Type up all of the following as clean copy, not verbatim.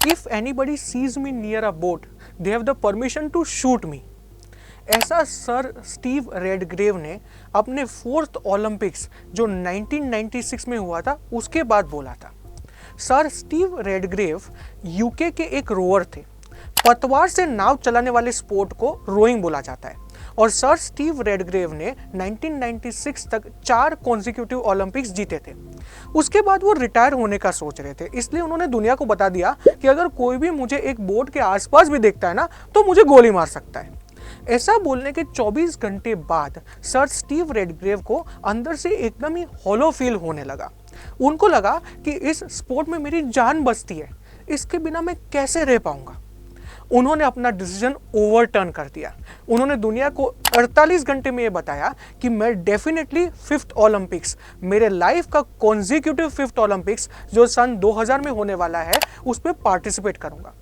If anybody sees me near a boat they have the permission to shoot me. ऐसा sir Steve रेडग्रेव ने अपने 4th Olympics जो 1996 में हुआ था उसके बाद बोला था। सर स्टीव रेडग्रेव यूके के एक रोअर थे। पतवार से नाव चलाने वाले स्पोर्ट को रोइंग बोला जाता है और सर स्टीव रेडग्रेव ने 1996 तक 4 कॉन्जिक्यूटिव ओलंपिक्स जीते थे। उसके बाद वो रिटायर होने का सोच रहे थे, इसलिए उन्होंने दुनिया को बता दिया कि अगर कोई भी मुझे एक बोट के आसपास भी देखता है ना तो मुझे गोली मार सकता है। ऐसा बोलने के 24 घंटे बाद सर स्टीव रेडग्रेव को अंदर से एकदम ही हॉलो फील होने लगा। उनको लगा कि इस स्पोर्ट में मेरी जान बसती है, इसके बिना मैं कैसे रह पाऊंगा। उन्होंने अपना डिसीजन ओवरटर्न कर दिया। उन्होंने दुनिया को 48 घंटे में ये बताया कि मैं डेफिनेटली 5th ओलंपिक्स, मेरे लाइफ का कॉन्जिक्यूटिव 5th ओलंपिक्स जो सन 2000 में होने वाला है, उस पर पार्टिसिपेट करूंगा।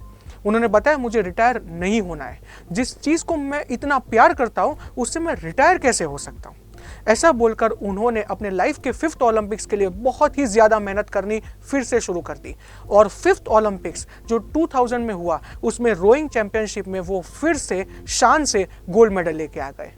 उन्होंने बताया मुझे रिटायर नहीं होना है, जिस चीज़ को मैं इतना प्यार करता हूँ उससे मैं रिटायर कैसे हो सकता हूँ। ऐसा बोलकर उन्होंने अपने लाइफ के 5th ओलंपिक्स के लिए बहुत ही ज़्यादा मेहनत करनी फिर से शुरू कर दी और 5th ओलंपिक्स जो 2000 में हुआ उसमें रोइंग चैंपियनशिप में वो फिर से शान से गोल्ड मेडल लेके आ गए।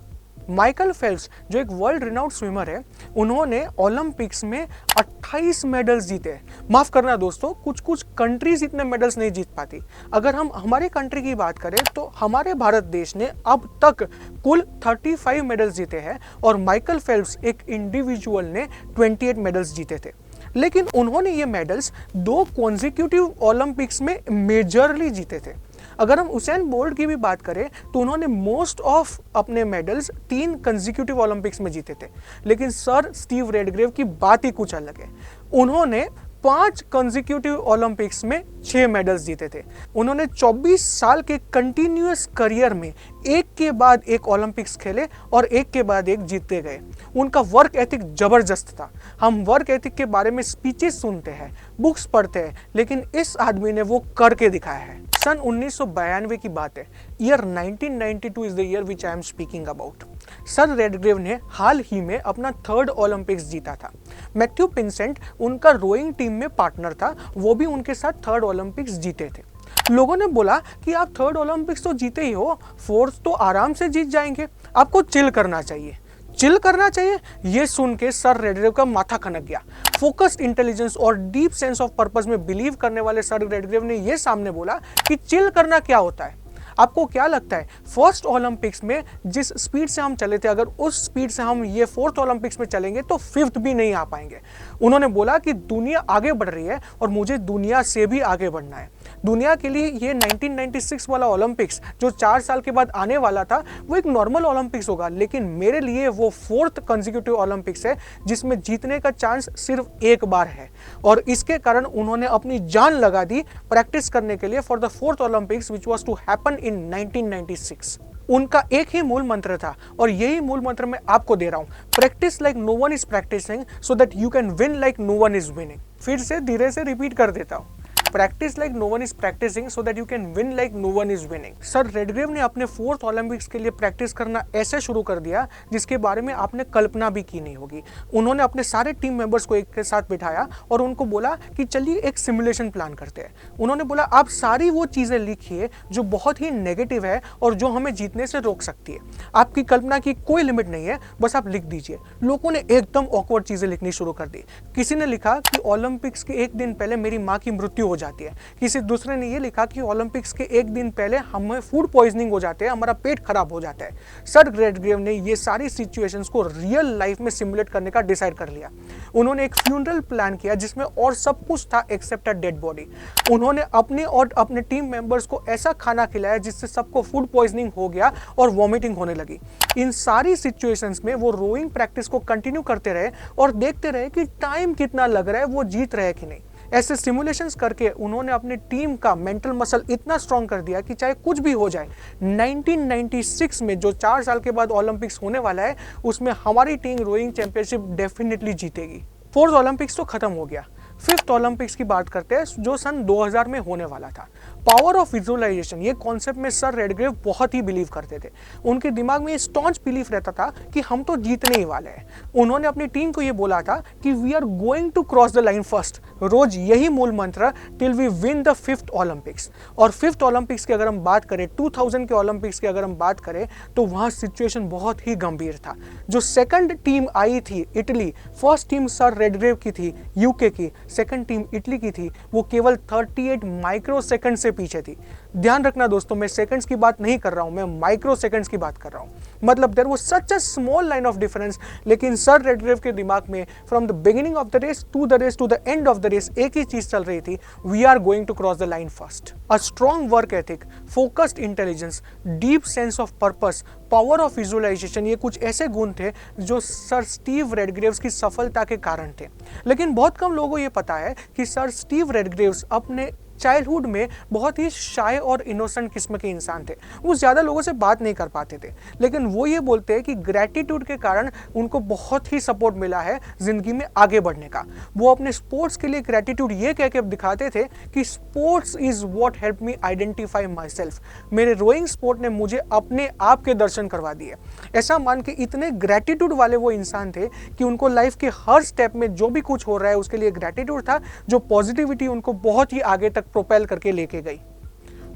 माइकल फेल्प्स जो एक वर्ल्ड रिनाउंड स्विमर है, उन्होंने ओलंपिक्स में 28 मेडल्स जीते। माफ करना दोस्तों, कुछ कंट्रीज इतने मेडल्स नहीं जीत पाती। अगर हम हमारे कंट्री की बात करें तो हमारे भारत देश ने अब तक कुल 35 मेडल्स जीते हैं और माइकल फेल्प्स एक इंडिविजुअल ने 28 मेडल्स जीते थे। लेकिन उन्होंने ये मेडल्स 2 कॉन्जिक्यूटिव ओलंपिक्स में मेजरली जीते थे। अगर हम उसेन बोल्ट की भी बात करें तो उन्होंने मोस्ट ऑफ अपने मेडल्स 3 कंजिक्यूटिव ओलंपिक्स में जीते थे। लेकिन सर स्टीव रेडग्रेव की बात ही कुछ अलग है। उन्होंने 5 कंजिक्यूटिव ओलंपिक्स में 6 मेडल्स जीते थे। उन्होंने 24 साल के कंटिन्यूअस करियर में एक के बाद एक ओलंपिक्स खेले और एक के बाद एक जीतते गए। उनका वर्क एथिक जबरदस्त था। हम वर्क एथिक के बारे में स्पीचेस सुनते हैं, बुक्स पढ़ते हैं, लेकिन इस आदमी ने वो करके दिखाया है। सन 1992 की बात है। Year 1992 is the year which I am speaking about. Sir Redgrave ने हाल ही में अपना 3rd ओलंपिक्स जीता था। मैथ्यू पिंसेंट उनका रोइंग टीम में पार्टनर था, वो भी उनके साथ 3rd ओलंपिक्स जीते थे। लोगों ने बोला कि आप 3rd ओलंपिक्स तो जीते ही हो, 4th तो आराम से जीत जाएंगे, आपको चिल करना चाहिए। चिल करना चाहिए, ये सुन के सर रेडग्रेव का माथा खनक गया। फोकस्ड इंटेलिजेंस और डीप सेंस ऑफ पर्पस में बिलीव करने वाले सर रेडग्रेव ने ये सामने बोला कि चिल करना क्या होता है। आपको क्या लगता है 1st ओलंपिक्स में जिस स्पीड से हम चले थे, अगर उस स्पीड से हम ये 4th ओलंपिक्स में चलेंगे तो 5th भी नहीं आ पाएंगे। उन्होंने बोला कि दुनिया आगे बढ़ रही है और मुझे दुनिया से भी आगे बढ़ना है। दुनिया के लिए ये 1996 वाला ओलंपिक्स जो 4 साल के बाद आने वाला था वो एक नॉर्मल ओलंपिक्स होगा, लेकिन मेरे लिए वो 4th कंसेक्यूटिव ओलंपिक्स है जिसमें जीतने का चांस सिर्फ एक बार है। और इसके कारण उन्होंने अपनी जान लगा दी प्रैक्टिस करने के लिए for the 4th Olympics which was to happen in 1996। उनका एक ही मूल मंत्र था और यही मूल मंत्र मैं आपको दे रहा हूं, practice like no one is practising so that you can win like no one is winning. फिर से धीरे से रिपीट कर देता हूं, practice like no one is practising so that you can win like no one is winning. Sir Redgrave ने अपने 4th Olympics के लिए प्रैक्टिस करना ऐसे शुरू कर दिया जिसके बारे में आपने कल्पना भी की नहीं होगी। उन्होंने अपने सारे टीम मेंबर्स को एक के साथ बिठाया और उनको बोला कि चलिए एक सिमुलेशन प्लान करते हैं। उन्होंने बोला आप सारी वो चीज़ें लिखिए जो बहुत ही नेगेटिव है और जो हमें जीतने से रोक सकती है। आपकी कल्पना की कोई लिमिट नहीं है, बस आप लिख दीजिए। लोगों ने एकदम ऑकवर्ड चीज़ें लिखनी शुरू कर दी। किसी ने लिखा कि ओलंपिक्स के एक दिन पहले मेरी माँ की मृत्यु हो जाती है। किसी दूसरे ने ये लिखा कि ओलंपिक्स के एक दिन पहले हमें फूड पॉइजनिंग हो जाते हैं, हमारा पेट खराब हो जाता है। सर रेडग्रेव ने ये सारी सिचुएशंस को रियल लाइफ में सिमुलेट करने का डिसाइड कर लिया। उन्होंने एक फ्यूनरल प्लान किया जिसमें और सब कुछ था एक्सेप्ट अ डेड बॉडी। उन्होंने अपने और अपने टीम मेंबर्स को ऐसा खाना खिलाया जिससे सबको फूड पॉइजनिंग हो गया और वॉमिटिंग होने लगी। इन सारी सिचुएशंस में वो रोइंग प्रैक्टिस को कंटिन्यू करते रहे और देखते रहे कि टाइम कितना लग रहा है, वो जीत रहे कि नहीं। ऐसे सिमुलेशंस करके उन्होंने अपनी टीम का मेंटल मसल इतना स्ट्रॉन्ग कर दिया कि चाहे कुछ भी हो जाए, 1996 में जो 4 साल के बाद ओलंपिक्स होने वाला है उसमें हमारी टीम रोइंग चैंपियनशिप डेफिनेटली जीतेगी। 4th ओलंपिक्स तो खत्म हो गया, 5th ओलंपिक्स की बात करते हैं जो सन 2000 में होने वाला था। पावर ऑफ विजुअलाइजेशन, ये कॉन्सेप्ट में सर रेडग्रेव बहुत ही बिलीव करते थे। उनके दिमाग में ये स्टॉन्च बिलीफ रहता था कि हम तो जीतने ही वाले हैं। उन्होंने अपनी टीम को ये बोला था कि we are going to cross the line first, रोज यही मूल मंत्र, till we win the 5th Olympics. और 5th ओलंपिक्स की अगर हम बात करें, 2000 के ओलंपिक्स की अगर हम बात करें, तो वहाँ सिचुएशन बहुत ही गंभीर था। जो सेकंड टीम आई थी इटली, फर्स्ट टीम सर रेडग्रेव की थी यूके की, सेकंड टीम इटली की थी, वो केवल 38 माइक्रो सेकंड से पीछे थी। ध्यान रखना दोस्तों, मैं सेकंड्स की बात नहीं कर रहा हूं, मैं माइक्रो सेकंड्स की बात कर रहा हूं। मतलब there was such a small line of difference, लेकिन सर रेडग्रेव के दिमाग में from the beginning of the race to the end of the race एक ही चीज चल रही थी, we are going to cross the line first. A strong work ethic, focused intelligence, deep sense of purpose, power of visualisation, ये कुछ ऐसे गुण थे जो सर स्टीव रेडग्रेव्स की सफलता के कारण थे। लेकिन बहुत कम लोगों को ये पता है कि सर स्टीव रेडग्रेव्स अपने चाइल्डहुड में बहुत ही शाय और इनोसेंट किस्म के इंसान थे। वो ज़्यादा लोगों से बात नहीं कर पाते थे, लेकिन वो ये बोलते हैं कि ग्रैटिट्यूड के कारण उनको बहुत ही सपोर्ट मिला है ज़िंदगी में आगे बढ़ने का। वो अपने स्पोर्ट्स के लिए ग्रैटिट्यूड ये कह के दिखाते थे कि sports is what help me identify my self. मेरे रोइंग स्पोर्ट ने मुझे अपने आप के दर्शन करवा दिए। ऐसा मान के इतने ग्रैटिट्यूड वाले वो इंसान थे कि उनको लाइफ के हर स्टेप में जो भी कुछ हो रहा है उसके लिए ग्रैटिट्यूड था, जो पॉजिटिविटी उनको बहुत ही आगे तक प्रोपेल करके लेके गई।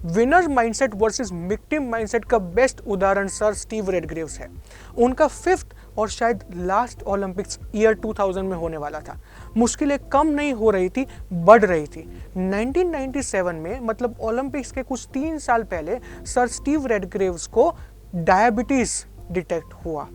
Winner mindset versus victim mindset का बेस्ट उदाहरण सर स्टीव रेडग्रेव्स है। उनका 5th और शायद लास्ट ओलंपिक्स ईयर 2000 में होने वाला था। मुश्किलें कम नहीं हो रही थी, बढ़ रही थी। 1997 में, मतलब ओलंपिक्स के कुछ 3 साल पहले, सर स्टीव रेडग्रेव्स को डायबिटीज डिटेक्ट हुआ।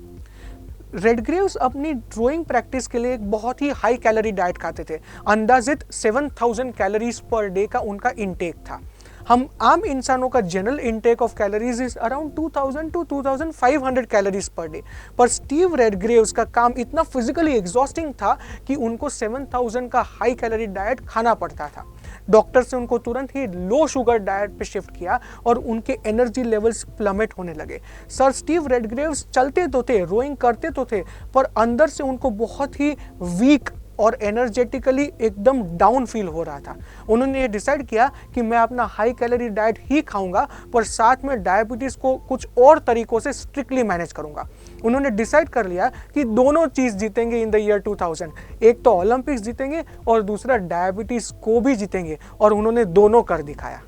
रेडग्रेव्स अपनी ड्राइंग प्रैक्टिस के लिए एक बहुत ही हाई कैलोरी डाइट खाते थे। अंदाजित 7000 कैलोरीज पर डे का उनका इंटेक था। हम आम इंसानों का general intake of calories is around 2000 to 2500 calories per day, पर स्टीव रेडग्रेव्स का काम इतना फिजिकली एग्जॉस्टिंग था कि उनको 7000 का हाई कैलोरी डाइट खाना पड़ता था। डॉक्टर से उनको तुरंत ही लो शुगर डाइट पे शिफ्ट किया और उनके एनर्जी लेवल्स प्लमेट होने लगे। सर स्टीव रेडग्रेव्स चलते तो थे, रोइंग करते तो थे, पर अंदर से उनको बहुत ही वीक और एनर्जेटिकली एकदम डाउन फील हो रहा था। उन्होंने ये डिसाइड किया कि मैं अपना हाई कैलोरी डाइट ही खाऊंगा, पर साथ में डायबिटीज़ को कुछ और तरीकों से स्ट्रिक्टली मैनेज करूंगा। उन्होंने डिसाइड कर लिया कि दोनों चीज़ जीतेंगे इन द ईयर 2000, एक तो ओलंपिक्स जीतेंगे और दूसरा डायबिटीज़ को भी जीतेंगे, और उन्होंने दोनों कर दिखाया।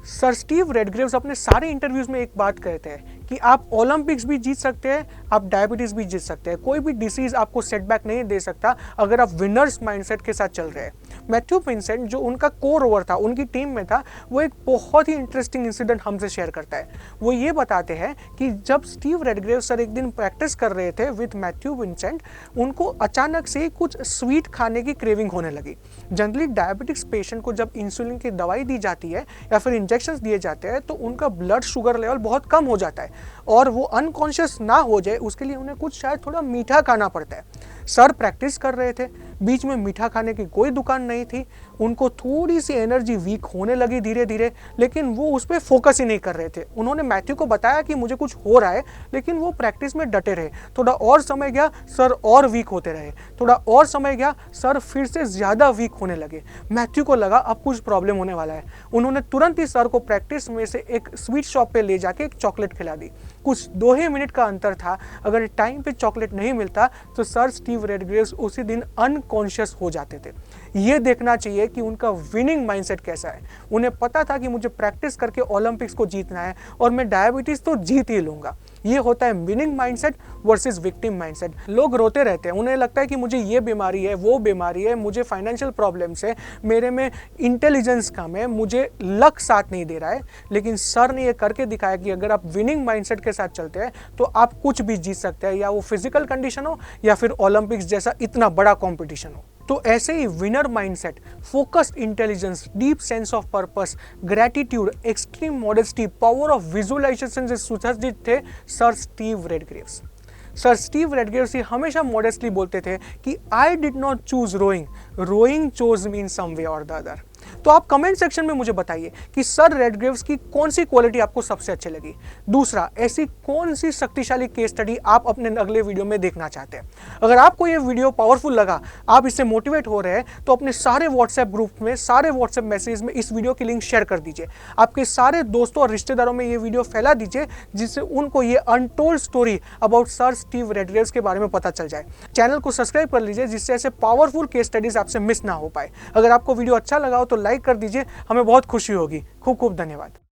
सर स्टीव रेडग्रेव्स अपने सारे इंटरव्यूज में एक बात कहते हैं कि आप ओलंपिक्स भी जीत सकते हैं, आप डायबिटीज़ भी जीत सकते हैं। कोई भी डिसीज़ आपको सेटबैक नहीं दे सकता अगर आप विनर्स माइंडसेट के साथ चल रहे हैं। मैथ्यू विंसेंट, जो उनका कोर ओवर था, उनकी टीम में था, वो एक बहुत ही इंटरेस्टिंग इंसिडेंट हमसे शेयर करता है। वो ये बताते हैं कि जब स्टीव रेडग्रेव्स सर एक दिन प्रैक्टिस कर रहे थे विथ मैथ्यू विंसेंट, उनको अचानक से कुछ स्वीट खाने की क्रेविंग होने लगी। जनरली डायबिटिक्स पेशेंट को जब इंसुलिन की दवाई दी जाती है या फिर इंजेक्शंस दिए जाते हैं तो उनका ब्लड शुगर लेवल बहुत कम हो जाता है, और वो अनकॉन्शियस ना हो जाए उसके लिए उन्हें कुछ शायद थोड़ा मीठा खाना पड़ता है। सर प्रैक्टिस कर रहे थे, बीच में मीठा खाने की कोई दुकान नहीं थी। उनको थोड़ी सी एनर्जी वीक होने लगी धीरे धीरे, लेकिन वो उस पर फोकस ही नहीं कर रहे थे। उन्होंने मैथ्यू को बताया कि मुझे कुछ हो रहा है, लेकिन वो प्रैक्टिस में डटे रहे। थोड़ा और समय गया, सर और वीक होते रहे। थोड़ा और समय गया, सर फिर से ज़्यादा वीक होने लगे। मैथ्यू को लगा अब कुछ प्रॉब्लम होने वाला है। उन्होंने तुरंत ही सर को प्रैक्टिस में से एक स्वीट शॉप पे ले जाके एक चॉकलेट खिला दी। कुछ 2 ही मिनट का अंतर था, अगर टाइम पे चॉकलेट नहीं मिलता तो सर स्टीव रेडग्रेव्स उसी दिन अनकॉन्शियस हो जाते थे। ये देखना चाहिए कि उनका विनिंग माइंडसेट कैसा है। उन्हें पता था कि मुझे प्रैक्टिस करके ओलंपिक्स को जीतना है और मैं डायबिटीज़ तो जीत ही लूँगा। ये होता है winning mindset versus victim mindset. लोग रोते रहते हैं, उन्हें लगता है कि मुझे ये बीमारी है, वो बीमारी है, मुझे फाइनेंशियल प्रॉब्लम्स है, मेरे में इंटेलिजेंस कम है, मुझे लक साथ नहीं दे रहा है। लेकिन सर ने ये करके दिखाया कि अगर आप विनिंग माइंडसेट के साथ चलते हैं तो आप कुछ भी जीत सकते हैं, या वो फिजिकल कंडीशन हो या फिर ओलंपिक्स जैसा इतना बड़ा कॉम्पिटिशन हो। तो ऐसे ही winner mindset, focused intelligence, deep sense of purpose, gratitude, extreme modesty, power of visualisation से सुसज्जित थे sir Steve Redgraves. Sir Steve Redgraves हमेशा मॉडेस्टली बोलते थे कि I did not choose rowing, rowing chose me in some way और the other. तो आप कमेंट सेक्शन में मुझे बताइए कि सर रेडग्रेव्स की कौन सी क्वालिटी आपको सबसे अच्छी लगी। दूसरा, ऐसी कौन सी शक्तिशाली केस स्टडी आप अपने अगले वीडियो में देखना चाहते हैं। अगर आपको ये वीडियो पावरफुल लगा, आप इससे मोटिवेट हो रहे हैं, तो अपने सारे व्हाट्सएप ग्रुप में, सारे व्हाट्सएप मैसेज में इस वीडियो की लिंक शेयर कर दीजिए। आपके सारे दोस्तों और रिश्तेदारों में ये वीडियो फैला दीजिए, जिससे उनको ये untold story about sir Steve Redgraves के बारे में पता चल जाए। चैनल को सब्सक्राइब कर लीजिए, जिससे ऐसे पावरफुल केस स्टडीज आपसे मिस ना हो पाए। अगर आपको वीडियो अच्छा लगा हो तो लाइक कर दीजिए, हमें बहुत खुशी होगी। खूब खूब धन्यवाद।